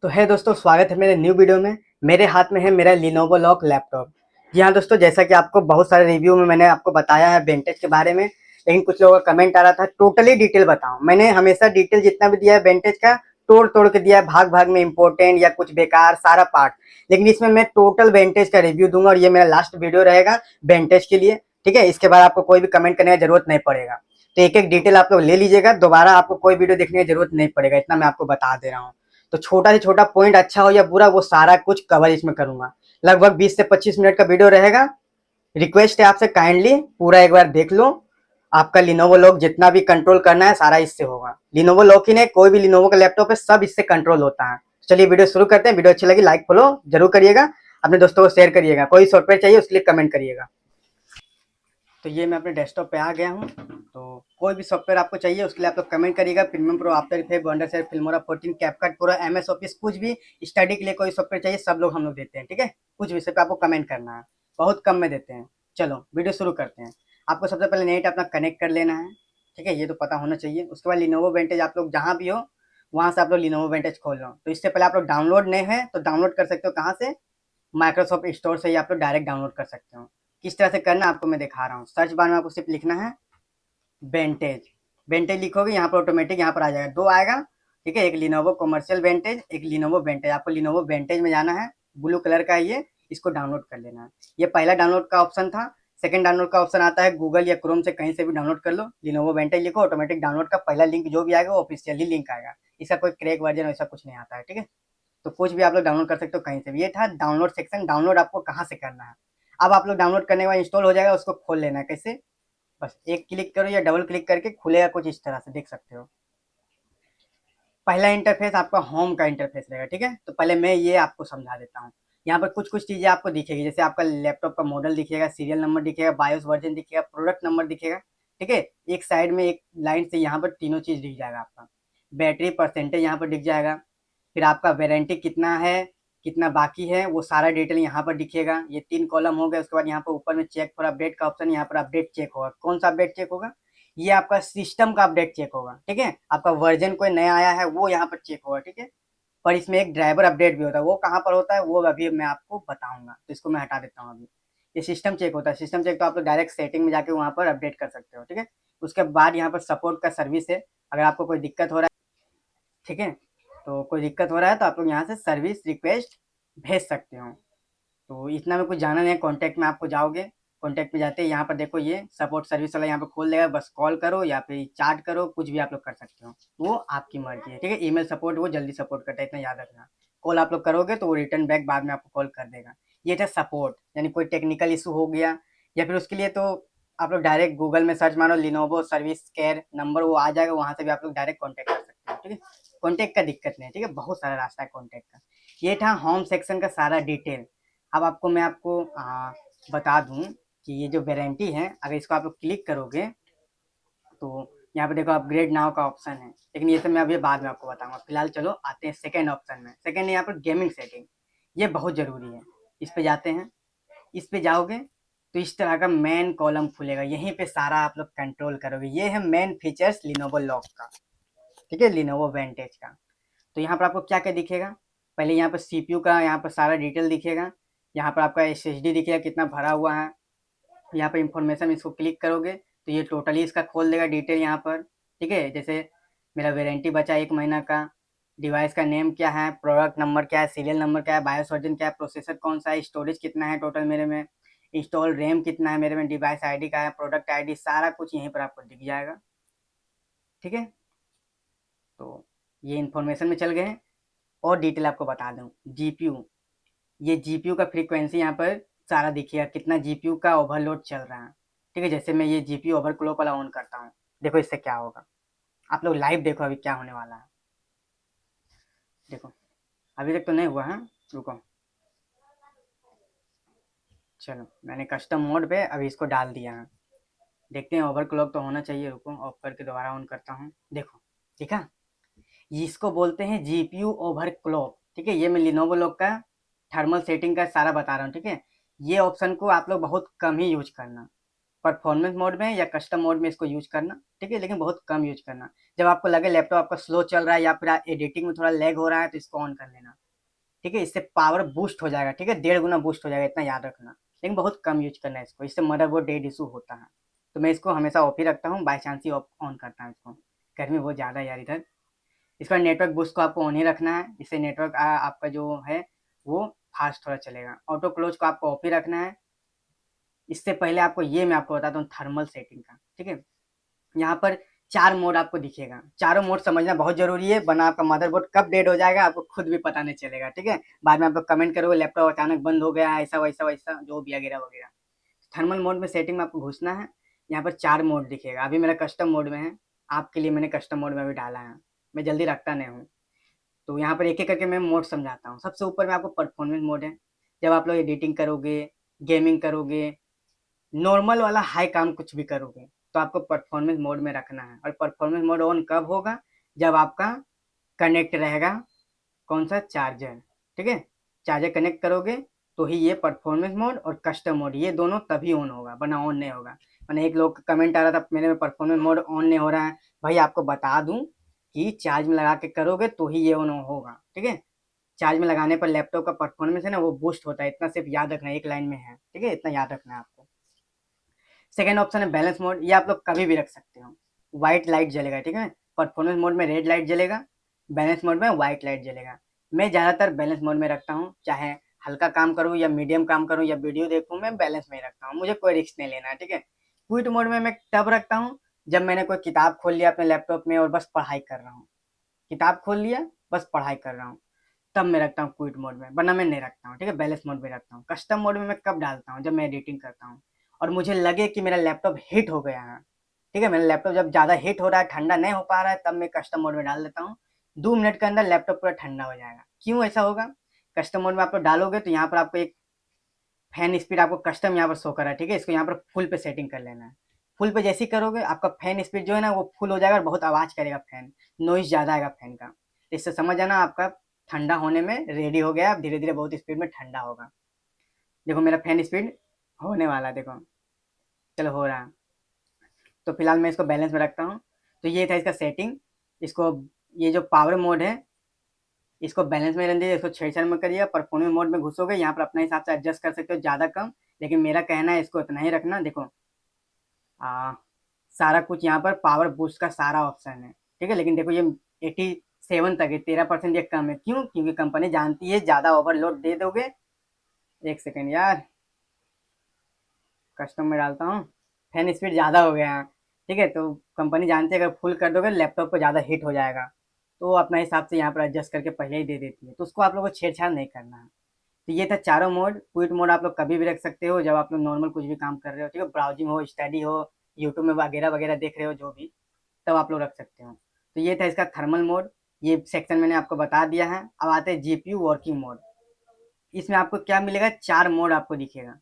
तो है दोस्तों, स्वागत है मेरे न्यू वीडियो में। मेरे हाथ में है मेरा Lenovo Lock लैपटॉप। जी हाँ दोस्तों, जैसा कि आपको बहुत सारे रिव्यू में मैंने आपको बताया है वेंटेज के बारे में, लेकिन कुछ लोगों का कमेंट आ रहा था टोटली डिटेल बताओ। मैंने हमेशा डिटेल जितना भी दिया है वेंटेज का तोड़ तोड़ के दिया है, भाग भाग में इंपॉर्टेंट या कुछ बेकार सारा पार्ट। लेकिन इसमें मैं टोटल वेंटेज का रिव्यू दूंगा और ये मेरा लास्ट वीडियो रहेगा वेंटेज के लिए। ठीक है, इसके बाद आपको कोई भी कमेंट करने की जरूरत नहीं पड़ेगा। तो एक एक डिटेल आप लोग ले लीजिएगा, दोबारा आपको कोई वीडियो देखने की जरूरत नहीं पड़ेगा, इतना मैं आपको बता दे रहा हूँ। तो छोटा से छोटा पॉइंट अच्छा हो या बुरा, वो सारा कुछ कवर इसमें करूंगा। लगभग 20 से 25 मिनट का वीडियो रहेगा। रिक्वेस्ट है आपसे, काइंडली पूरा एक बार देख लो। आपका लिनोवो लॉक जितना भी कंट्रोल करना है सारा इससे होगा। लिनोवो लॉक ही नहीं, कोई भी लिनोवो का लैपटॉप है सब इससे कंट्रोल होता है। चलिए वीडियो शुरू करते हैं। वीडियो अच्छी लगी लाइक फॉलो जरूर करिएगा, अपने दोस्तों को शेयर करिएगा। कोई सॉफ्टवेयर चाहिए उसके लिए कमेंट करिएगा। तो ये मैं अपने डेस्कटॉप पे आ गया हूँ। तो कोई भी सॉफ्टवेयर आपको चाहिए उसके लिए आप लोग कमेंट करिएगा। Premium pro, after effect, Wondershare, Filmora 14, CapCut pro, MS office, कुछ भी स्टडी के लिए कोई सॉफ्टवेयर चाहिए सब लोग हम लोग देते हैं। ठीक है, कुछ विषय पे आपको कमेंट करना है, बहुत कम में देते हैं। चलो वीडियो शुरू करते हैं। आपको सबसे पहले नेट अपना कनेक्ट कर लेना है। ठीक है, ये तो पता होना चाहिए। उसके बाद लिनोवो वेंटेज आप लोग जहाँ भी हो वहाँ से आप लोग लिनोवो वेंटेज खोल लो। तो इससे पहले आप लोग डाउनलोड नहीं है तो डाउनलोड कर सकते हो। कहाँ से? माइक्रोसॉफ्ट स्टोर से ही आप लोग डायरेक्ट डाउनलोड कर सकते हो। किस तरह से करना आपको मैं दिखा रहा हूँ। सर्च बार में आपको सिर्फ लिखना है वेंटेज। वेंटेज लिखोगे यहाँ पर ऑटोमेटिक यहाँ पर आ जाएगा, दो आएगा। ठीक है, एक लिनोवो कमर्शियल वेंटेज, एक लिनोवो वेंटेज। आपको लिनोवो वेंटेज में जाना है, ब्लू कलर का है ये, इसको डाउनलोड कर लेना है। ये पहला डाउनलोड का ऑप्शन था। सेकंड डाउनलोड का ऑप्शन आता है गूगल या क्रोम से कहीं से भी डाउनलोड कर लो। लिनोवो वेंटेज लिखो, ऑटोमेटिक डाउनलोड का पहला लिंक जो भी आएगा वो ऑफिशियली लिंक आएगा। इसका कोई क्रैक वर्जन ऐसा कुछ नहीं आता है। ठीक है, तो कुछ भी आप लोग डाउनलोड कर सकते हो कहीं से भी। ये था डाउनलोड सेक्शन। डाउनलोड आपको कहाँ से करना है। अब आप लोग डाउनलोड करने के बाद इंस्टॉल हो जाएगा, उसको खोल लेना है। कैसे? बस एक क्लिक करो या डबल क्लिक करके खुलेगा कुछ इस तरह से, देख सकते हो। पहला इंटरफेस आपका होम का इंटरफेस रहेगा। ठीक है, तो पहले मैं ये आपको समझा देता हूँ। यहाँ पर कुछ कुछ चीजें आपको दिखेगी, जैसे आपका लैपटॉप का मॉडल दिखेगा, सीरियल नंबर दिखेगा, बायोस वर्जन दिखेगा, प्रोडक्ट नंबर दिखेगा। ठीक है, एक साइड में एक लाइन से यहाँ पर तीनों चीज दिख जाएगा आपका। बैटरी परसेंटेज यहाँ पर दिख जाएगा। फिर आपका वारंटी कितना है, कितना बाकी है, वो सारा डिटेल यहाँ पर दिखेगा। ये 3 कॉलम हो गया। उसके बाद यहाँ पर ऊपर में चेक फॉर अपडेट का ऑप्शन, यहाँ पर अपडेट चेक होगा। कौन सा अपडेट चेक होगा? ये आपका सिस्टम का अपडेट चेक होगा। ठीक है, आपका वर्जन कोई नया आया है वो यहाँ पर चेक होगा। ठीक है, पर इसमें एक ड्राइवर अपडेट भी होता है, वो कहाँ पर होता है वो अभी मैं आपको बताऊंगा। तो इसको मैं हटा देता हूँ अभी। ये सिस्टम चेक होता है। सिस्टम चेक तो आप लोग डायरेक्ट सेटिंग में जाके वहाँ पर अपडेट कर सकते हो। ठीक है, उसके बाद यहाँ पर सपोर्ट का सर्विस है। अगर आपको कोई दिक्कत हो रहा है, ठीक है, तो कोई दिक्कत हो रहा है तो आप लोग यहाँ से सर्विस रिक्वेस्ट भेज सकते हो। तो इतना में कुछ जाना नहीं है। कॉन्टैक्ट में आपको जाओगे, कॉन्टैक्ट में जाते हैं यहाँ पर देखो ये सपोर्ट सर्विस वाला यहाँ पर खोल देगा। बस कॉल करो या फिर चैट करो, कुछ भी आप लोग कर सकते हो, वो आपकी मर्जी है। ठीक है, ईमेल सपोर्ट वो जल्दी सपोर्ट करता है, इतना याद रखना। कॉल आप लोग करोगे तो वो रिटर्न बैक बाद में आपको कॉल कर देगा। ये था सपोर्ट, यानी कोई टेक्निकल इशू हो गया या फिर उसके लिए तो आप लोग डायरेक्ट गूगल में सर्च मारो लिनोवो सर्विस केयर नंबर, वो आ जाएगा। वहाँ से भी आप लोग डायरेक्ट कॉन्टैक्ट कर सकते हो। ठीक है, कॉन्टैक्ट का दिक्कत नहीं है। ठीक है, बहुत सारा रास्ता है कॉन्टैक्ट का। ये था होम सेक्शन का सारा डिटेल। अब मैं आपको बता दूं कि ये जो वारंटी है, अगर इसको आप लोग क्लिक करोगे तो यहाँ पे देखो अपग्रेड नाउ का ऑप्शन है, लेकिन ये सब मैं अभी बाद में आपको बताऊंगा। फिलहाल चलो आते हैं सेकंड ऑप्शन में। सेकंड है यहाँ पर गेमिंग सेटिंग। ये बहुत जरूरी है, इस पे जाते हैं। इस पे जाओगे तो इस तरह का मेन कॉलम खुलेगा, यहीं पे सारा आप लोग कंट्रोल करोगे। ये है मेन फीचर्स लिनोवो लॉक का। ठीक है, लिनोवो वेंटेज का। तो यहाँ पर आपको क्या क्या दिखेगा? पहले यहाँ पर सीपीयू का यहाँ पर सारा डिटेल दिखेगा। यहाँ पर आपका एसएसडी दिखेगा कितना भरा हुआ है। यहाँ पर इंफॉर्मेशन, इसको क्लिक करोगे तो ये टोटली इसका खोल देगा डिटेल यहाँ पर। ठीक है, जैसे मेरा वारंटी बचा 1 महीना का, डिवाइस का नेम क्या है, प्रोडक्ट नंबर क्या है, सीरियल नंबर क्या है, बायोस वर्जन क्या है, प्रोसेसर कौन सा है, स्टोरेज कितना है टोटल मेरे में, इंस्टॉल रैम कितना है मेरे में, डिवाइस आईडी का है, प्रोडक्ट आईडी, सारा कुछ यहीं पर आपको दिख जाएगा। ठीक है, तो ये इन्फॉर्मेशन में चल गए हैं। और डिटेल आपको बता दूं, जीपीयू, ये जीपीयू का फ्रीक्वेंसी यहाँ पर सारा दिखिएगा, कितना जीपीयू का ओवरलोड चल रहा है। ठीक है, जैसे मैं ये जीपीयू ओवरक्लॉक वाला ऑन करता हूँ, देखो इससे क्या होगा। आप लोग लाइव देखो अभी क्या होने वाला है। देखो अभी तक तो नहीं हुआ है, रुको। चलो मैंने कस्टम मोड पे अभी इसको डाल दिया है, देखते हैं ओवरक्लॉक तो होना चाहिए। रुको ऑफ करके दोबारा ऑन करता हूँ, देखो ठीक है। इसको बोलते हैं जीपीयू ओवरक्लॉक। ठीक है, ये मैं लिनोवो लॉक का थर्मल सेटिंग का सारा बता रहा हूँ। ठीक है, ये ऑप्शन को आप लोग बहुत कम ही यूज करना। परफॉर्मेंस मोड में या कस्टम मोड में इसको यूज करना, ठीक है, लेकिन बहुत कम यूज करना। जब आपको लगे लैपटॉप आपका स्लो चल रहा है या फिर एडिटिंग में थोड़ा लैग हो रहा है तो इसको ऑन कर लेना, ठीक है। इससे पावर बूस्ट हो जाएगा, ठीक है, 1.5 गुना बूस्ट हो जाएगा, इतना याद रखना। लेकिन बहुत कम यूज करना है इसको, इससे मदरबोर्ड डेड इशू होता है। तो मैं इसको हमेशा ऑफ ही रखता हूँ, बाई चांस ही ऑन करता हूँ इसको। गर्मी बहुत ज़्यादा है यार इधर। इसका नेटवर्क बूस्ट को आपको ऑन ही रखना है, इससे नेटवर्क आपका जो है वो फास्ट थोड़ा चलेगा। ऑटो क्लोज को आपको ऑफ ही रखना है। इससे पहले आपको ये मैं आपको बताता हूँ थर्मल सेटिंग का, ठीक है। यहाँ पर 4 मोड आपको दिखेगा, चारों मोड समझना बहुत जरूरी है, वरना आपका मदरबोर्ड कब डेड हो जाएगा आपको खुद भी पता नहीं चलेगा, ठीक है। बाद में आप लोग कमेंट करोगे लैपटॉप अचानक बंद हो गया, ऐसा वैसा वैसा जो भी वगैरह वगैरह। थर्मल मोड में सेटिंग में आपको घुसना है। यहाँ पर 4 मोड दिखेगा, अभी मेरा कस्टम मोड में है, आपके लिए मैंने कस्टम मोड में भी डाला है, मैं जल्दी रखता नहीं हूँ। तो यहाँ पर एक एक करके मैं मोड समझाता हूँ। सबसे ऊपर में आपको परफॉर्मेंस मोड है, जब आप लोग एडिटिंग करोगे, गेमिंग करोगे, नॉर्मल वाला हाई काम कुछ भी करोगे तो आपको परफॉर्मेंस मोड में रखना है। और परफॉर्मेंस मोड ऑन कब होगा, जब आपका कनेक्ट रहेगा कौन सा चार्जर, ठीक है। चार्जर कनेक्ट करोगे तो ही ये परफॉर्मेंस मोड और कस्टम मोड ये दोनों तभी ऑन होगा, वरना ऑन नहीं होगा। मैंने एक लोग कमेंट आ रहा था मेरे में परफॉर्मेंस मोड ऑन नहीं हो रहा है। भाई आपको बता दूं कि चार्ज में लगा के करोगे तो ही ये ऑन होगा, ठीक है। चार्ज में लगाने पर लैपटॉप का परफॉर्मेंस है ना वो बूस्ट होता है, इतना सिर्फ याद रखना है, एक लाइन में है, ठीक है, इतना याद रखना है आपको। सेकेंड ऑप्शन है बैलेंस मोड, ये आप लोग कभी भी रख सकते हो। व्हाइट लाइट जलेगा, ठीक है। परफॉर्मेंस मोड में रेड लाइट जलेगा, बैलेंस मोड में व्हाइट लाइट जलेगा। मैं ज़्यादातर बैलेंस मोड में रखता हूँ, चाहे हल्का काम करूँ या मीडियम काम करूँ या वीडियो देखूँ, मैं बैलेंस में ही रखता हूँ, मुझे कोई रिस्क नहीं लेना है, ठीक है। क्विट मोड में मैं तब रखता हूँ जब मैंने कोई किताब खोल लिया अपने लैपटॉप में और बस पढ़ाई कर रहा हूँ, किताब खोल लिया बस पढ़ाई कर रहा हूँ, तब मैं रखता हूँ क्विट मोड में, वरना मैं नहीं रखता हूँ, ठीक है। बैलेंस मोड में रखता हूँ। कस्टम मोड में मैं कब डालता हूँ, जब मैं एडिटिंग करता हूँ और मुझे लगे कि मेरा लैपटॉप हीट हो गया है, ठीक है। मेरा लैपटॉप जब ज़्यादा हीट हो रहा है, ठंडा नहीं हो पा रहा है, तब मैं कस्टम मोड में डाल देता हूँ। 2 मिनट के अंदर लैपटॉप पूरा ठंडा हो जाएगा। क्यों ऐसा होगा, कस्टम मोड में आप लोग डालोगे तो यहाँ पर आपको एक फैन स्पीड आपको कस्टम यहाँ पर शो कर रहा है, ठीक है। इसको यहाँ पर फुल पे सेटिंग कर लेना है। फुल पे जैसे ही करोगे आपका फैन स्पीड जो है ना वो फुल हो जाएगा और बहुत आवाज़ करेगा फैन, नॉइज ज़्यादा आएगा फैन का। इससे समझ जाना आपका ठंडा होने में रेडी हो गया, धीरे धीरे बहुत स्पीड में ठंडा होगा। देखो मेरा फैन स्पीड होने वाला, देखो चलो हो रहा है। तो फिलहाल मैं इसको बैलेंस में रखता हूँ। तो ये था इसका सेटिंग। इसको ये जो पावर मोड है इसको बैलेंस में रहने दीजिए, इसको छेड़छाड़ में करिए। परफॉर्मेंस मोड में घुसोगे यहाँ पर अपने हिसाब से एडजस्ट कर सकते हो, ज़्यादा कम, लेकिन मेरा कहना है इसको इतना ही रखना। देखो आ, सारा कुछ यहाँ पर पावर बूस्ट का सारा ऑप्शन है, ठीक है। लेकिन देखो ये 87 तक है, 13% ये कम है। क्यों, क्योंकि कंपनी जानती है ज़्यादा ओवरलोड दे दोगे। एक सेकेंड यार, कस्टम में डालता हूँ, फैन स्पीड ज़्यादा हो गया है, ठीक है। तो कंपनी जानती है अगर फुल कर दोगे लैपटॉप को ज़्यादा हीट हो जाएगा, तो वो अपने हिसाब से यहाँ पर एडजस्ट करके पहले ही दे देती है, तो उसको आप लोगों को छेड़छाड़ नहीं करना है। तो ये था चारों मोड। क्विट मोड आप लोग कभी भी रख सकते हो जब आप लोग नॉर्मल कुछ भी काम कर रहे हो, ठीक है, ब्राउजिंग हो, स्टडी हो, यूट्यूब में वगैरह वगैरह देख रहे हो जो भी, तब आप लोग रख सकते हो। तो ये था इसका थर्मल मोड, ये सेक्शन मैंने आपको बता दिया है। अब आते हैं जीपीयू वर्किंग मोड। इसमें आपको क्या मिलेगा, 4 मोड आपको दिखेगा,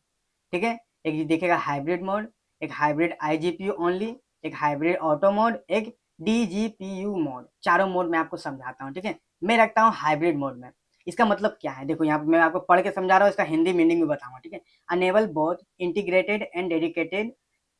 ठीक है। एक दिखेगा हाइब्रिड मोड, एक हाइब्रिड आईजीपीयू ओनली, एक हाइब्रिड ऑटो मोड, एक डीजीपीयू मोड। चारों मोड मैं आपको समझाता हूँ, ठीक है। मैं रखता हूँ हाइब्रिड मोड में। इसका मतलब क्या है, देखो यहाँ पे मैं आपको पढ़ के समझा रहा हूँ, इसका हिंदी मीनिंग भी बताऊंगा, ठीक है। Enable both integrated and dedicated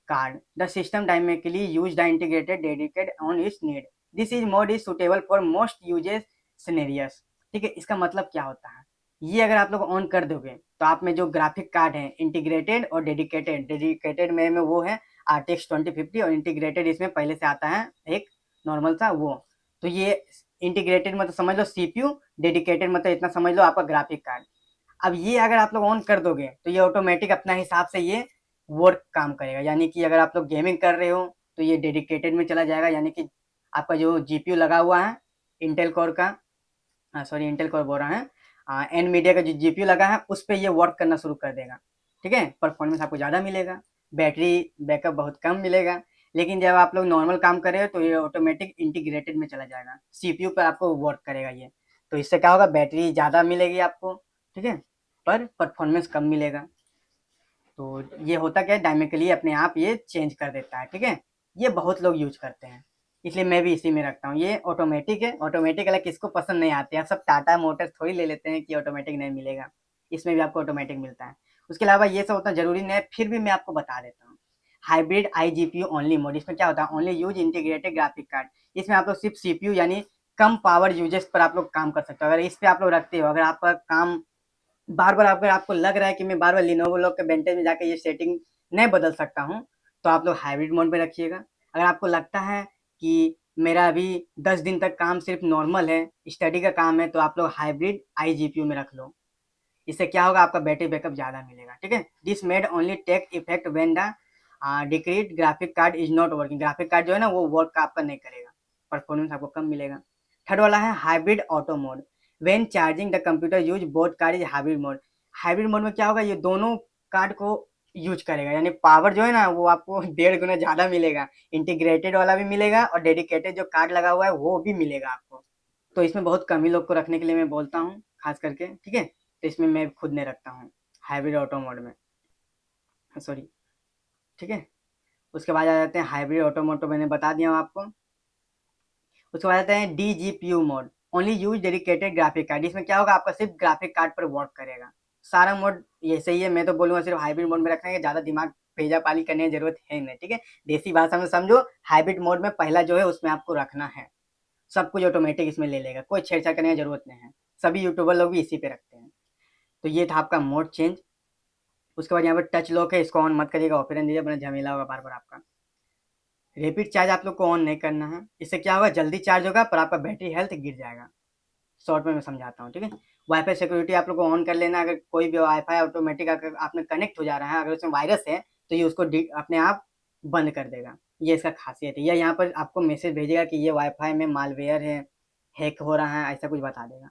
card. The system dynamically use the integrated dedicated on its need. This is mode is suitable for most uses scenarios. ठीक है, इसका मतलब क्या होता है, ये अगर आप लोग ऑन कर दोगे तो आप में जो ग्राफिक कार्ड है इंटीग्रेटेड और डेडिकेटेड, डेडिकेटेड में वो है RTX 2050 और इंटीग्रेटेड इसमें पहले से आता है एक नॉर्मल सा वो। तो ये इंटीग्रेटेड मतलब समझ लो सीपीयू, डेडिकेटेड मतलब इतना समझ लो आपका ग्राफिक कार्ड। अब ये अगर आप लोग ऑन कर दोगे तो ये ऑटोमेटिक अपना हिसाब से ये वर्क काम करेगा, यानी कि अगर आप लोग गेमिंग कर रहे हो तो ये डेडिकेटेड में चला जाएगा, यानी कि आपका जो जीपीयू लगा हुआ है इंटेल कोर का, सॉरी इंटेल कोर बोल रहा है, एनवीडिया का जो जीपीयू लगा है उस पर ये वर्क करना शुरू कर देगा, ठीक है। परफॉर्मेंस आपको ज़्यादा मिलेगा, बैटरी बैकअप बहुत कम मिलेगा। लेकिन जब आप लोग नॉर्मल काम कर रहे हो तो ये ऑटोमेटिक इंटीग्रेटेड में चला जाएगा, सीपीयू पर आपको वर्क करेगा ये। तो इससे क्या होगा, बैटरी ज़्यादा मिलेगी आपको, ठीक है, पर परफॉर्मेंस कम मिलेगा। तो ये होता क्या है, डायमेकली अपने आप ये चेंज कर देता है, ठीक है। ये बहुत लोग यूज करते हैं, इसलिए मैं भी इसी में रखता हूँ। ये ऑटोमेटिक है, ऑटोमेटिक वाला किसको पसंद नहीं आती है, आप सब टाटा मोटर्स थोड़ी ले लेते हैं कि ऑटोमेटिक नहीं मिलेगा, इसमें भी आपको ऑटोमेटिक मिलता है। उसके अलावा ये सब उतना जरूरी नहीं है, फिर भी मैं आपको बता देता हूँ। Hybrid IGPU only mode. इसमें क्या होता है, only use integrated graphic card. इसमें आप लोग सिर्फ CPU यानी कम पावर यूजेस पर आप लोग काम कर सकते हो। अगर इस पे आप लोग रखते हो, अगर आपका काम बार बार अगर आपको लग रहा है कि मैं बार बार लिनोवो लोग के बेंटेज में जाकर ये सेटिंग नहीं बदल सकता हूँ, तो आप लोग हाइब्रिड मोड में रखिएगा। अगर आपको लगता है कि मेरा अभी 10 दिन तक काम सिर्फ नॉर्मल है, स्टडी का काम है, तो आप लोग हाइब्रिड IGPU में रख लो। इससे क्या होगा, आपका बैटरी बैकअप ज़्यादा मिलेगा। ठीक है, this mode only take effect when the decreed graphic card is not working. Graphic card जो है ना वो वर्क आपका नहीं करेगा, परफॉर्मेंस आपको कम मिलेगा। थर्ड वाला है hybrid auto mode. When charging the computer use both card is hybrid mode. Hybrid mode में क्या होगा, ये दोनों कार्ड को यूज करेगा, यानी पावर जो है ना वो आपको 1.5 गुना ज़्यादा मिलेगा। इंटीग्रेटेड वाला भी मिलेगा और डेडिकेटेड जो कार्ड लगा हुआ है वो भी मिलेगा आपको। तो इसमें बहुत कम ही लोग को रखने के लिए मैं बोलता हूँ खास करके। ठीक है, तो इसमें मैं खुद नहीं रखता हूँ हाइब्रिड ऑटो मोड में, सॉरी। ठीक है, उसके बाद आ जाते हैं हाइब्रिड ऑटो मोड, तो मैंने बता दिया हूँ आपको। उसके बाद आते हैं DGPU mode, only use dedicated graphic card. इसमें क्या होगा, आपका सिर्फ ग्राफिक कार्ड पर वर्क करेगा। सारा मोड ये सही है, मैं तो बोलूँगा सिर्फ हाइब्रिड मोड में रखना है, ज़्यादा दिमाग भेजा पाली करने की जरूरत है नहीं। ठीक है, देसी भाषा में समझो, हाइब्रिड मोड में पहला जो है उसमें आपको रखना है। सब कुछ ऑटोमेटिक इसमें ले लेगा, कोई छेड़छाड़ करने की जरूरत नहीं है। सभी यूट्यूबर लोग भी इसी पे रखते हैं। तो ये था आपका मोड चेंज। उसके बाद यहाँ पर टच लॉक है, इसको ऑन मत करिएगा, ऑपरेशन दीजिए, बड़ा झमेला होगा बार बार आपका। रैपिड चार्ज आप लोग को ऑन नहीं करना है, इससे क्या होगा, जल्दी चार्ज होगा पर आपका बैटरी हेल्थ गिर जाएगा। शॉर्ट में मैं समझाता हूँ। ठीक है, वाईफाई सिक्योरिटी आप लोग को ऑन कर लेना। अगर कोई भी वाईफाई ऑटोमेटिक अगर आपने कनेक्ट हो जा रहा है, अगर उसमें वायरस है तो ये उसको अपने आप बंद कर देगा। ये इसका खासियत है। या यहाँ पर आपको मैसेज भेजेगा कि ये वाईफाई में मालवेयर है, हैक हो रहा है, ऐसा कुछ बता देगा।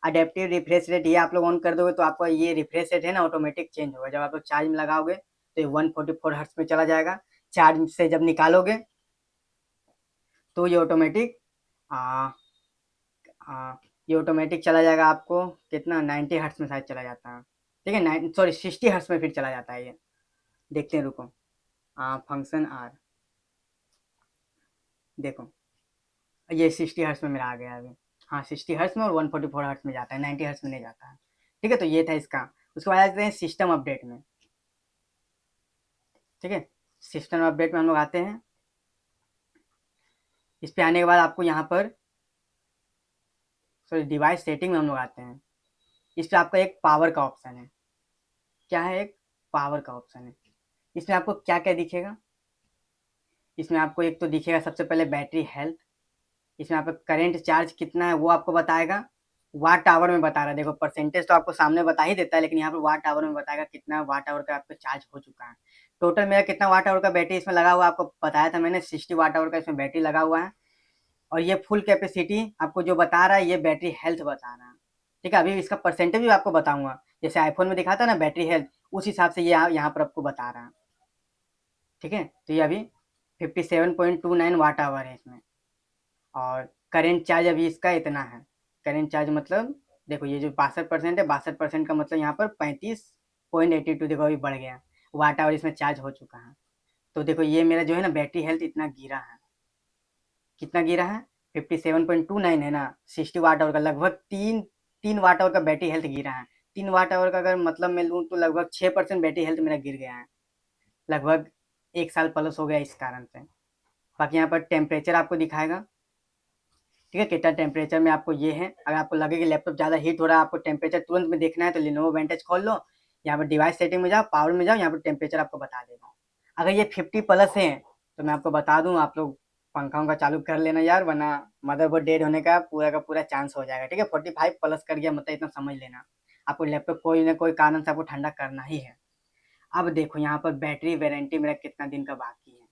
अडेप्टिव रिफ्रेश रेट, ये आप लोग ऑन कर दोगे तो आपका ये रिफ्रेश रेट है ना ऑटोमेटिक चेंज होगा। जब आप लोग चार्ज में लगाओगे तो ये 144 हर्ट्ज में चला जाएगा। चार्ज से जब निकालोगे तो ये ऑटोमेटिक ये ऑटोमेटिक चला जाएगा आपको कितना, 90 हर्ट्ज में शायद चला जाता है। ठीक है, 60 हर्ट्ज में फिर चला जाता है ये। देखते हैं, रुको। फंक्शन आर, देखो ये 60 हर्ट्ज में मेरा आ गया अभी। हाँ, 60 हर्ट्ज में और 144 हर्ट्ज में जाता है, 90 हर्ट्ज में नहीं जाता है। ठीक है, तो ये था इसका। उसके बाद आते हैं सिस्टम अपडेट में। ठीक है, सिस्टम अपडेट में हम लोग आते हैं। इस पे आने के बाद आपको यहाँ पर सॉरी डिवाइस सेटिंग में हम लोग आते हैं। इस पे आपका एक पावर का ऑप्शन है। क्या है, एक पावर का ऑप्शन है। इसमें आपको क्या क्या दिखेगा, इसमें आपको एक तो दिखेगा सबसे पहले बैटरी हेल्थ। इसमें आपका करंट चार्ज कितना है वो आपको बताएगा। वाट आवर में बता रहा है, देखो परसेंटेज तो आपको सामने बता ही देता है, लेकिन यहाँ पर वाट आवर में बताएगा कितना वाट आवर का आपका चार्ज हो चुका है। टोटल मेरा कितना वाट आवर का बैटरी इसमें लगा हुआ है आपको बताया था मैंने, 60 वाट आवर का इसमें बैटरी लगा हुआ है। और ये फुल कैपेसिटी आपको जो बता रहा है ये बैटरी हेल्थ बता रहा है। ठीक है, अभी इसका परसेंटेज भी आपको बताऊंगा, जैसे आईफोन में दिखाता है ना बैटरी हेल्थ, उस हिसाब से ये यहाँ पर आपको बता रहा है। ठीक है, तो ये अभी 57.29 वाट आवर है इसमें। और करेंट चार्ज अभी इसका इतना है। करेंट चार्ज मतलब देखो ये जो 62% है, 62% का मतलब यहाँ पर 35.82, देखो अभी बढ़ गया वाट आवर इसमें चार्ज हो चुका है। तो देखो ये मेरा जो है ना बैटरी हेल्थ इतना गिरा है, कितना गिरा है, 57.29 है ना, 60 वाट आवर का लगभग तीन वाट आवर का बैटरी हेल्थ गिरा है। 3 वाट आवर का अगर मतलब मैं लूँ तो लगभग 6% बैटरी हेल्थ मेरा गिर गया है। लगभग 1 साल प्लस हो गया इस कारण से। बाकी यहाँ पर टेम्परेचर आपको दिखाएगा। ठीक है, कितना टेम्परेचर में आपको ये है। अगर आपको लगे कि लैपटॉप ज़्यादा हीट हो रहा है, आपको टेम्परेचर तुरंत में देखना है, तो लिनोवो वेंटेज खोल लो, यहाँ पर डिवाइस सेटिंग में जाओ, पावर में जाओ, यहाँ पर टेम्परेचर आपको बता देगा। अगर ये 50 प्लस है तो मैं आपको बता दूँ, आप लोग पंखा उंखा चालू कर लेना यार, वरना मदरबोर्ड डेड होने का पूरा चांस हो जाएगा। ठीक है, 45 प्लस कर गया मतलब इतना समझ लेना, आपको लैपटॉप कोई ना कोई कारण से आपको ठंडा करना ही है। अब देखो यहाँ पर बैटरी वारंटी मेरा कितना दिन का बाकी है,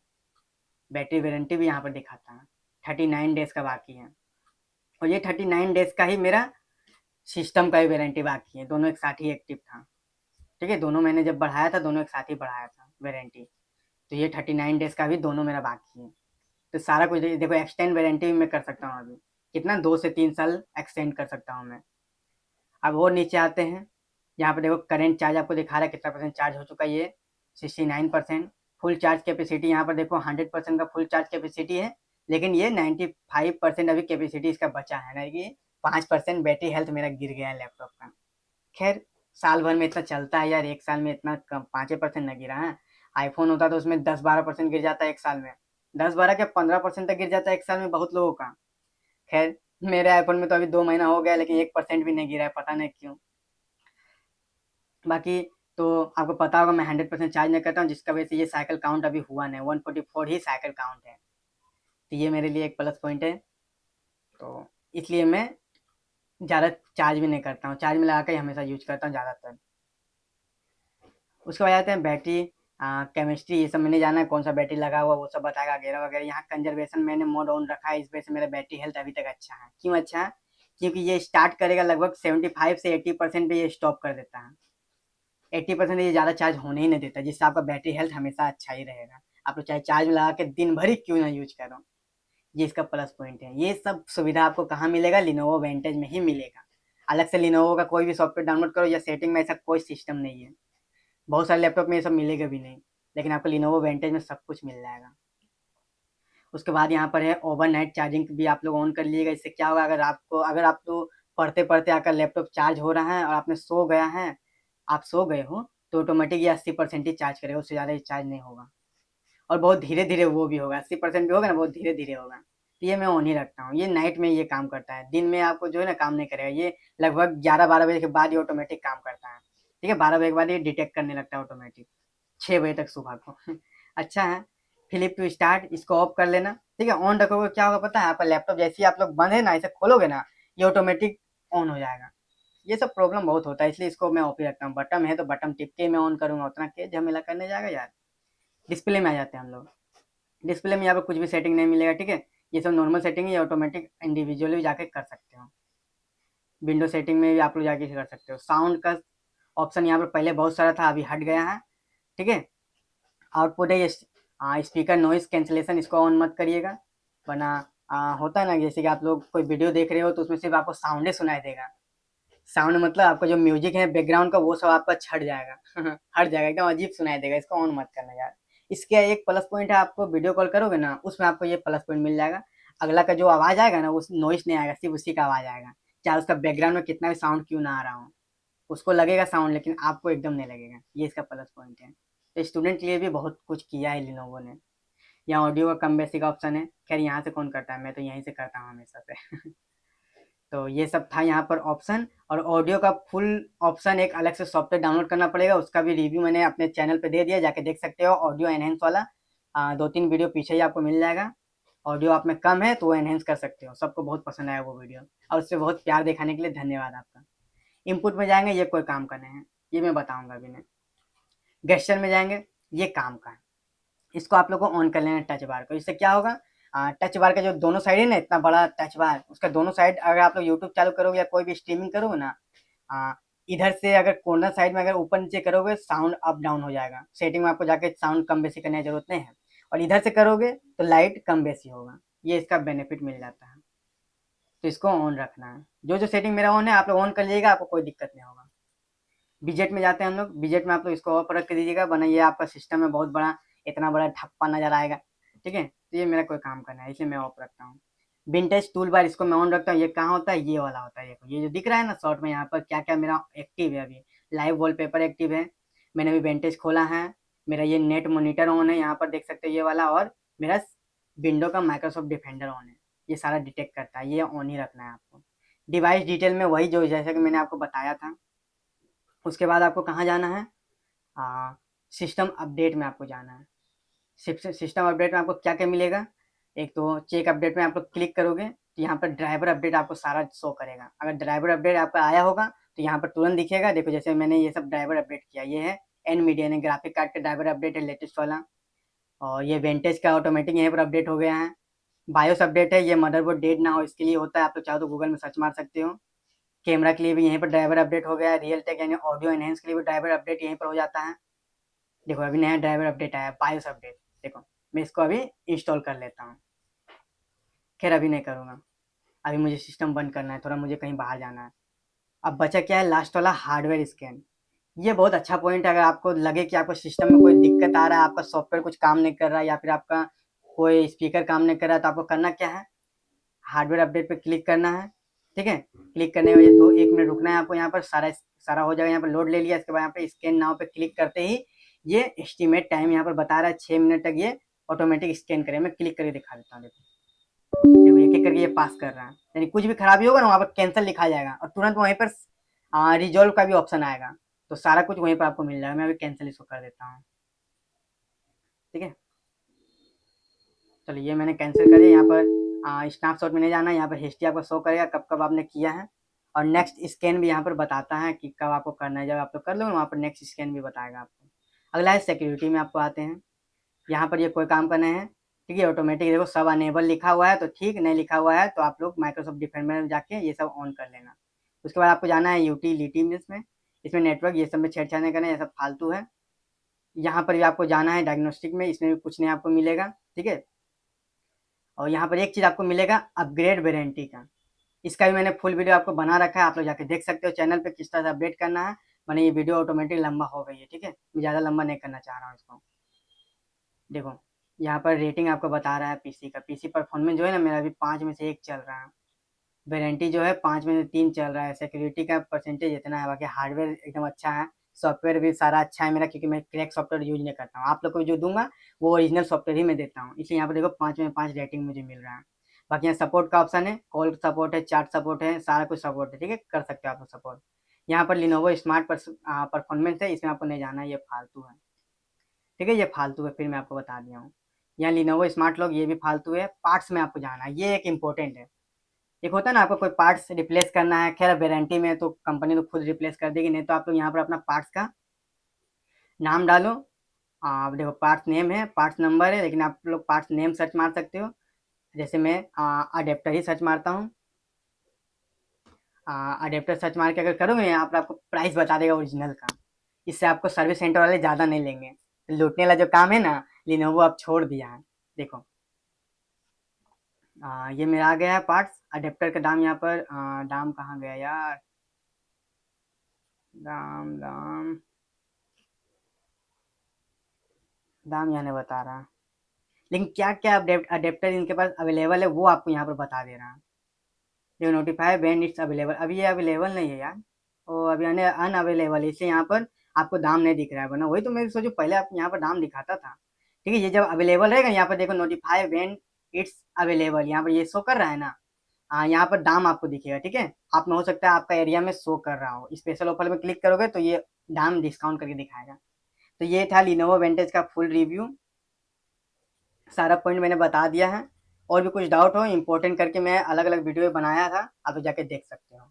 बैटरी वारंटी भी यहाँ पर दिखाता है, 39 डेज का बाकी है। और ये 39 डेज का ही मेरा सिस्टम का भी वारंटी बाकी है, दोनों एक साथ ही एक्टिव था। ठीक है, दोनों मैंने जब बढ़ाया था दोनों एक साथ ही बढ़ाया था वारंटी। तो ये 39 डेज का भी दोनों मेरा बाकी है। तो सारा कुछ देखो, एक्सटेंड वारंटी भी मैं कर सकता हूँ अभी, कितना 2 से 3 साल एक्सटेंड कर सकता हूँ मैं। अब और नीचे आते हैं, यहाँ पर देखो करंट चार्ज आपको दिखा रहा है कितना परसेंट चार्ज हो चुका है, ये 69%। फुल चार्ज कैपेसिटी यहाँ पर देखो 100% का फुल चार्ज कैपेसिटी है, लेकिन ये 95% अभी कैपेसिटी इसका बचा है ना, कि 5% बैटरी हेल्थ मेरा गिर गया है लैपटॉप का। खैर साल भर में इतना चलता है यार, 1 साल में इतना कम 5% न गिरा है। आईफोन होता तो उसमें 10-12% गिर जाता है एक साल में, 10-12 क्या 15% तक गिर जाता है एक साल में बहुत लोगों का। खैर मेरे आईफोन में तो अभी 2 महीना हो गया लेकिन 1% भी नहीं गिरा है, पता नहीं क्यों। बाकी तो आपको पता होगा मैं 100% चार्ज नहीं करता हूँ, जिसका वजह से ये साइकिल काउंट अभी हुआ नहीं, 144 ही साइकिल काउंट है। तो ये मेरे लिए एक प्लस पॉइंट है। तो इसलिए मैं ज़्यादा चार्ज भी नहीं करता हूँ, चार्ज में लगा के ही हमेशा यूज करता हूँ ज़्यादातर। उसके बाद आते हैं बैटरी, केमिस्ट्री, ये सब मैंने जाना है कौन सा बैटरी लगा हुआ वो सब बताएगा वगैरह वगैरह। यहाँ कंजर्वेशन मैंने मोड ऑन रखा है, इस वजह से मेरा बैटरी हेल्थ अभी तक अच्छा है। क्यों अच्छा है? क्योंकि ये स्टार्ट करेगा लगभग 75 से 80% पे ये स्टॉप कर देता है। 80% ये ज़्यादा चार्ज होने ही नहीं देता, जिससे आपका बैटरी हेल्थ हमेशा अच्छा ही रहेगा। आप लोग चाहे चार्ज में लगा के दिन भर ही क्यों ना यूज करो, ये इसका प्लस पॉइंट है। ये सब सुविधा आपको कहाँ मिलेगा? लिनोवो वेंटेज में ही मिलेगा। अलग से लिनोवो का कोई भी सॉफ्टवेयर डाउनलोड करो या सेटिंग में, ऐसा कोई सिस्टम नहीं है। बहुत सारे लैपटॉप में ये सब मिलेगा भी नहीं, लेकिन आपको लिनोवो वेंटेज में सब कुछ मिल जाएगा। उसके बाद यहाँ पर है ओवरनाइट चार्जिंग भी आप लोग ऑन कर लीजिएगा। इससे क्या होगा, अगर आप तो पढ़ते पढ़ते आकर लैपटॉप चार्ज हो रहा है और आपने सो गया है, आप सो गए हो, तो ऑटोमेटिक ये 80% ही चार्ज करेगा, उससे ज़्यादा चार्ज नहीं होगा। और बहुत धीरे धीरे वो भी होगा, 80% भी होगा ना, बहुत धीरे धीरे होगा। तो ये मैं ऑन ही रखता हूँ, ये नाइट में ये काम करता है, दिन में आपको जो है ना काम नहीं करेगा। ये लगभग 11-12 बजे के बाद ये ऑटोमेटिक काम करता है। ठीक है, 12 बजे के बाद ये डिटेक्ट करने लगता है ऑटोमेटिक, 6 बजे तक सुबह को। अच्छा है। फ्लिप टू स्टार्ट, इसको ऑफ कर लेना। ठीक है, ऑन रखोगे क्या होगा पता है? आपका लैपटॉप जैसे ही आप लोग बंद है ना, इसे खोलोगे ना, ये ऑटोमेटिक ऑन हो जाएगा। ये सब प्रॉब्लम बहुत होता है, इसलिए इसको मैं ऑफ ही रखता हूँ। बटन है तो बटन टिप के मैं ऑन करूंगा, उतना के झमेला करने जाएगा यार। डिस्प्ले में आ जाते हैं हम लोग। डिस्प्ले में यहाँ पे कुछ भी सेटिंग नहीं मिलेगा। ठीक है, ये सब नॉर्मल सेटिंग है, ये ऑटोमेटिक इंडिविजुअली जाके कर सकते हो। विंडो सेटिंग में भी आप लोग जाके कर सकते हो। साउंड का ऑप्शन यहाँ पर पहले बहुत सारा था, अभी हट गया है। ठीक है, आउटपुट है ये स्पीकर नॉइस कैंसिलेशन, इसको ऑन मत करिएगा, वरना होता है ना जैसे कि आप लोग कोई वीडियो देख रहे हो तो उसमें सिर्फ आपको साउंड ही सुनाई देगा। साउंड मतलब आपका जो म्यूजिक है बैकग्राउंड का वो सब आपका छट जाएगा। हट जाएगा, एकदम अजीब सुनाई देगा, इसको ऑन मत करना यार। इसका एक प्लस पॉइंट है, आपको वीडियो कॉल करोगे ना उसमें आपको ये प्लस पॉइंट मिल जाएगा। अगला का जो आवाज आएगा ना, उस नॉइस नहीं आएगा, सिर्फ उसी का आवाज आएगा, चाहे उसका बैकग्राउंड में कितना भी साउंड क्यों ना आ रहा हो। उसको लगेगा साउंड, लेकिन आपको एकदम नहीं लगेगा। ये इसका प्लस पॉइंट है। तो स्टूडेंट के लिए भी बहुत कुछ किया है लिनोवो ने। यहाँ ऑडियो का कम बेसिक ऑप्शन है, खैर यहाँ से कौन करता है, मैं तो यहीं से करता हूँ हमेशा से। तो ये सब था यहाँ पर ऑप्शन। और ऑडियो का फुल ऑप्शन एक अलग से सॉफ्टवेयर डाउनलोड करना पड़ेगा, उसका भी रिव्यू मैंने अपने चैनल पे दे दिया, जाके देख सकते हो। ऑडियो एनहेंस वाला 2-3 वीडियो पीछे ही आपको मिल जाएगा। ऑडियो आप में कम है तो वो एनहेंस कर सकते हो, सबको बहुत पसंद आया वो वीडियो, और उससे बहुत प्यार दिखाने के लिए धन्यवाद आपका। इनपुट में जाएंगे, ये कोई काम करने हैं, ये मैं बताऊंगा अभी। नहीं, गेस्चर में जाएंगे, ये काम का है। इसको आप लोग को ऑन कर लेना है टच बार को। इससे क्या होगा, टच बार का जो दोनों साइड है ना, इतना बड़ा टच बार, उसका दोनों साइड अगर आप लोग यूट्यूब चालू करोगे या कोई भी स्ट्रीमिंग करोगे ना, इधर से अगर कॉर्नर साइड में अगर ऊपर नीचे करोगे साउंड अप डाउन हो जाएगा। सेटिंग में आपको जाके साउंड कम बेसी करने की जरूरत नहीं है। और इधर से करोगे तो लाइट कम बेसी होगा, ये इसका बेनिफिट मिल जाता है। तो इसको ऑन रखना है। जो जो सेटिंग मेरा ऑन है आप लोग ऑन कर लीजिएगा, आपको कोई दिक्कत नहीं होगा। बजट में जाते हैं हम लोग। बजट में आप लोग इसको ऑफ रख के दीजिएगा, वरना ये आपका सिस्टम में बहुत बड़ा, इतना बड़ा ठप्पा नजर आएगा। ठीक है, तो ये मेरा कोई काम करना है, इसलिए मैं ऑफ रखता हूँ। विंटेज टूल बार, इसको मैं ऑन रखता हूँ। ये कहाँ होता है? ये वाला होता है। देखो ये जो दिख रहा है ना शॉर्ट में, यहाँ पर क्या क्या मेरा एक्टिव है अभी। लाइव वॉलपेपर एक्टिव है, मैंने अभी विंटेज खोला है। मेरा ये नेट मॉनिटर ऑन है, यहाँ पर देख सकते हो ये वाला। और मेरा विंडो का माइक्रोसॉफ्ट डिफेंडर ऑन है। ये सारा डिटेक्ट करता है, ये ऑन ही रखना है आपको। डिवाइस डिटेल में वही जो जैसा कि मैंने आपको बताया था। उसके बाद आपको कहाँ जाना है? सिस्टम अपडेट में आपको जाना है। सिस्टम अपडेट में आपको क्या क्या मिलेगा? एक तो चेक अपडेट में आप लोग क्लिक करोगे तो यहाँ पर ड्राइवर अपडेट आपको सारा शो करेगा। अगर ड्राइवर अपडेट आपका आया होगा तो यहाँ पर तुरंत दिखेगा। देखो जैसे मैंने ये सब ड्राइवर अपडेट किया, ये है एनवीडिया ने ग्राफिक कार्ड का ड्राइवर अपडेट है लेटेस्ट वाला। और ये वेंटेज का ऑटोमेटिक यहीं पर अपडेट हो गया है। बायोस अपडेट है, ये मदरबोर्ड डेड ना हो इसके लिए होता है, आप लोग चाहो तो गूगल में सर्च मार सकते हो। कैमरा के लिए भी यहीं पर ड्राइवर अपडेट हो गया है। रियल टेक यानी ऑडियो एनहेंस के लिए भी ड्राइवर अपडेट यहीं पर हो जाता है। देखो अभी नया ड्राइवर अपडेट आया, बायोस अपडेट। देखो मैं इसको अभी इंस्टॉल कर लेता हूँ। खैर अभी नहीं करूँगा, अभी मुझे सिस्टम बंद करना है, थोड़ा मुझे कहीं बाहर जाना है। अब बचा क्या है? लास्ट वाला हार्डवेयर स्कैन। ये बहुत अच्छा पॉइंट है। अगर आपको लगे कि आपको सिस्टम में कोई दिक्कत आ रहा है, आपका सॉफ्टवेयर कुछ काम नहीं कर रहा है, या फिर आपका कोई स्पीकर काम नहीं कर रहा है, तो आपको करना क्या है? हार्डवेयर अपडेट पे क्लिक करना है। ठीक है, क्लिक करने के बाद 2-1 मिनट रुकना है आपको। यहाँ पर सारा सारा हो जाएगा। यहाँ पर लोड ले लिया, इसके बाद यहाँ पे स्कैन नाउ पे क्लिक करते ही ये एस्टिमेट टाइम यहाँ पर बता रहा है 6 मिनट तक ये ऑटोमेटिक स्कैन करे। मैं क्लिक करके दिखा देता हूँ। देखो एक एक करके ये पास कर रहा है, यानी कुछ भी खराबी होगा ना वहाँ पर कैंसिल लिखा जाएगा और तुरंत वहीं पर रिजॉल्व का भी ऑप्शन आएगा, तो सारा कुछ वहीं पर आपको मिल जाएगा। मैं अभी कैंसिल इसको कर देता हूँ, ठीक है। चलो ये मैंने कैंसिल कर दिया। यहाँ पर स्नैपशॉट में नहीं जाना, यहाँ पर हिस्ट्री आपको शो करेगा कब कब आपने किया है, और नेक्स्ट स्कैन भी यहाँ पर बताता है कि कब आपको करना है। जब आप लोग कर लो वहाँ पर नेक्स्ट स्कैन भी बताएगा आपको। अगला है सिक्योरिटी में आपको आते हैं। यहाँ पर ये कोई काम करना है, ठीक है। ऑटोमेटिक देखो सब अनेबल लिखा हुआ है तो ठीक, नहीं लिखा हुआ है तो आप लोग माइक्रोसॉफ्ट डिफेंडर में जाके ये सब ऑन कर लेना। उसके बाद आपको जाना है यूटिलिटी में, इसमें नेटवर्क ये सब में छेड़छाड़ नहीं करना, ये सब फालतू है। यहाँ पर भी आपको जाना है डायग्नोस्टिक में, इसमें भी कुछ नहीं आपको मिलेगा, ठीक है। और यहाँ पर एक चीज़ आपको मिलेगा अपग्रेड वारंटी का, इसका भी मैंने फुल वीडियो आपको बना रखा है, आप लोग जाके देख सकते हो चैनल पे किस तरह से अपडेट करना है। मैंने ये वीडियो ऑटोमेटिक लंबा हो गई है, ठीक है, मैं ज़्यादा लंबा नहीं करना चाह रहा हूँ इसको। देखो यहाँ पर रेटिंग आपको बता रहा है पीसी का, पीसी परफॉर्मेंस जो है ना मेरा अभी 5 में से 1 चल रहा है। वारंटी जो है 5 में से 3 चल रहा है। सिक्योरिटी का परसेंटेज इतना है, बाकी हार्डवेयर एकदम अच्छा है, सॉफ्टवेयर भी सारा अच्छा है मेरा, क्योंकि मैं क्रैक सॉफ्टवेयर यूज नहीं करता हूँ। आप लोग को जो दूंगा वो ओरिजिनल सॉफ्टवेयर ही मैं देता हूँ, इसलिए यहाँ पर देखो 5 में 5 रेटिंग मुझे मिल रहा है। बाकी यहाँ सपोर्ट का ऑप्शन है, कॉल सपोर्ट है, चैट सपोर्ट है, सारा कुछ सपोर्ट है, ठीक है, कर सकते हो आप लोग सपोर्ट। यहाँ पर लिनोवो स्मार्ट परफॉर्मेंस है, इसमें आपको नहीं जाना, ये फालतू है, ठीक है, ये फालतू है, फिर मैं आपको बता दिया हूँ। यहाँ लिनोवो स्मार्ट लॉक ये भी फालतू है। पार्ट्स में आपको जाना है, ये एक इंपॉर्टेंट है। एक होता है ना आपको कोई पार्ट्स रिप्लेस करना है, खैर वारंटी में तो कंपनी तो खुद रिप्लेस कर देगी, नहीं तो आप लोग यहाँ पर अपना पार्ट्स का नाम डालो। देखो पार्ट्स नेम है, पार्ट्स नंबर है, लेकिन आप लोग पार्ट्स नेम सर्च मार सकते हो। जैसे मैं अडेप्टर ही सर्च मारता हूँ। अडेप्टर सर्च मार के अगर करोगे यहाँ पर आपको प्राइस बता देगा ओरिजिनल का, इससे आपको सर्विस सेंटर वाले ज़्यादा नहीं लेंगे। लूटने वाला जो काम है ना लिनोवो अब छोड़ दिया है। देखो ये मेरा आ गया है पार्ट्स। अडेप्टर का दाम यहाँ पर दाम कहाँ गया यार, दाम दाम दाम यहाँ नहीं बता रहा, लेकिन क्या क्या अडेप्टर इनके पास अवेलेबल है वो आपको यहाँ पर बता दे रहा है। जो नोटिफाई व्हेन इट्स अवेलेबल, अभी ये अवेलेबल नहीं है यार, और अभी अनअवेलेबल है, इसलिए यहाँ पर आपको दाम नहीं दिख रहा है। वरना वही तो मैं सोचूं पहले आप यहाँ पर दाम दिखाता था, ठीक है। ये जब अवेलेबल रहेगा यहाँ पर देखो नोटिफाई व्हेन इट्स अवेलेबल, यहाँ पर ये शो कर रहा है ना, हाँ यहाँ पर दाम आपको दिखेगा, ठीक है। आप में हो सकता है आपका एरिया में शो कर रहा हो, स्पेशल ऑफर में क्लिक करोगे तो ये दाम डिस्काउंट करके दिखाएगा। तो ये था लिनोवो वेंटेज का फुल रिव्यू, सारा पॉइंट मैंने बता दिया है। और भी कुछ डाउट हो इंपॉर्टेंट करके मैं अलग अलग वीडियो बनाया था, आप लोग जाके देख सकते हो।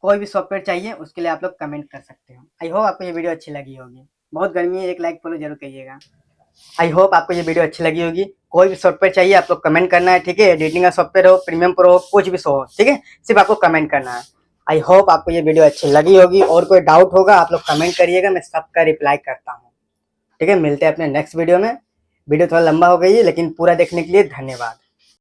कोई भी सॉफ्टवेयर चाहिए उसके लिए आप लोग कमेंट कर सकते हो। आई होप आपको ये वीडियो अच्छी लगी होगी। बहुत गर्मी है, एक लाइक फॉलो जरूर करिएगा। आई होप आपको ये वीडियो अच्छी लगी होगी। कोई भी सॉफ्टवेयर चाहिए आप लोग कमेंट करना है, ठीक है। एडिटिंग का सॉफ्टवेयर हो, प्रीमियम प्रो हो, कुछ भी सो हो, ठीक है, सिर्फ आपको कमेंट करना है। आई होप आपको ये वीडियो अच्छी लगी होगी। और कोई डाउट होगा आप लोग कमेंट करिएगा, मैं सबका रिप्लाई करता हूँ, ठीक है। मिलते हैं अपने नेक्स्ट वीडियो में। वीडियो थोड़ा लंबा हो गई है लेकिन पूरा देखने के लिए धन्यवाद।